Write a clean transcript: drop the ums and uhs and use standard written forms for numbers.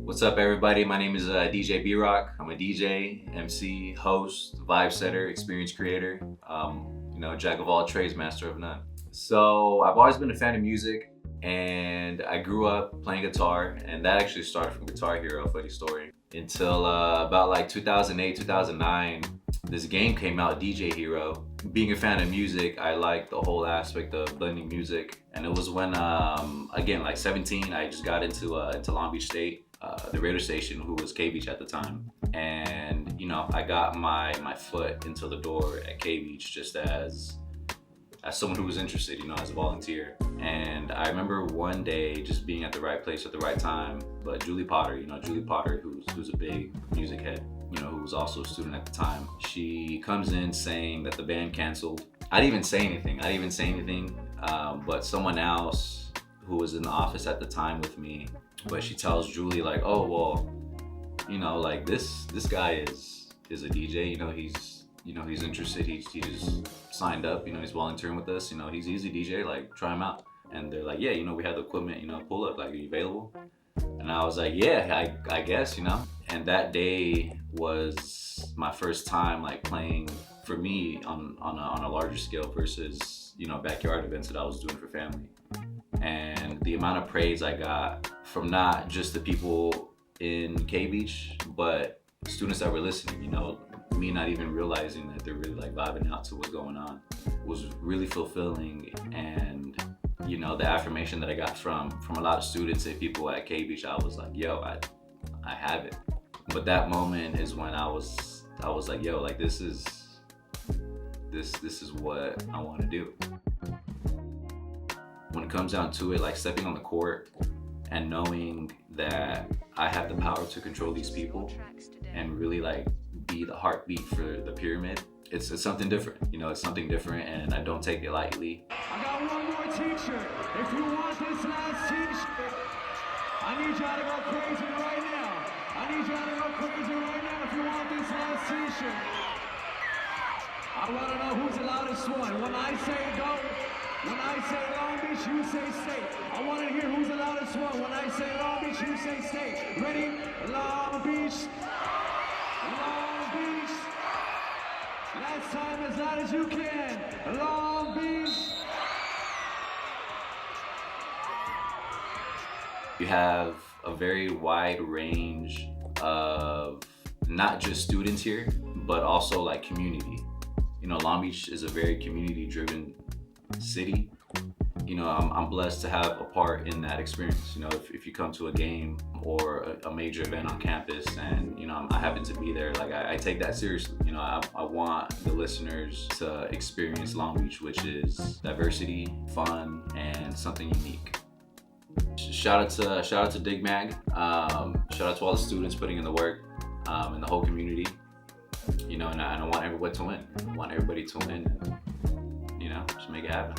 What's up, everybody? My name is DJ B-Rokk'in. I'm a DJ, MC, host, vibe setter, experience creator, jack of all trades, master of none. So I've always been a fan of music, and I grew up playing guitar, and that actually started from Guitar Hero, funny story, until about like 2008, 2009. This game came out, DJ Hero. Being a fan of music, I liked the whole aspect of blending music. And it was when, again, like 17, I just got into Long Beach State, the radio station, who was K-Beach at the time. And, I got my foot into the door at K-Beach just as someone who was interested, as a volunteer. And I remember one day just being at the right place at the right time. But Julie Potter, who's a big music head, who was also a student at the time, she comes in saying that the band canceled. I didn't even say anything, but someone else who was in the office at the time with me, but she tells Julie like, oh, well, like this guy is a DJ, he's interested, he just signed up, he's volunteering with us, he's a DJ, like try him out. And they're like, yeah, we have the equipment, pull up, like, are you available? And I was like, yeah, I guess, And that day was my first time like playing for me on a larger scale versus, backyard events that I was doing for family. And the amount of praise I got from not just the people in K-Beach, but students that were listening, me not even realizing that they're really like vibing out to what's going on, was really fulfilling. And the affirmation that I got from a lot of students and people at K-Beach, I was like, yo, I have it. But that moment is when I was like, yo, like this is what I want to do. When it comes down to it, like stepping on the court and knowing that I have the power to control these people and really like be the heartbeat for the pyramid, it's something different. It's something different, and I don't take it lightly. I got one more t-shirt. If you want this last t-shirt, I need y'all to go crazy right now. I need y'all to go crazy right now if you want this last t-shirt. I want to know who's the loudest one. When I say go, when I say Long Beach, you say state. I want to hear who's the loudest one. When I say Long Beach, you say state. Ready? Long Beach. Long Beach. Last time as loud as you can. Long Beach. You have a very wide range of not just students here, but also like community. Long Beach is a very community-driven city. I'm blessed to have a part in that experience. If you come to a game or a major event on campus and, I happen to be there, like I take that seriously. I want the listeners to experience Long Beach, which is diversity, fun, and something unique. Shout out to Dig Mag. Shout out to all the students putting in the work, and the whole community. And I want everybody to win. I want everybody to win. Just make it happen.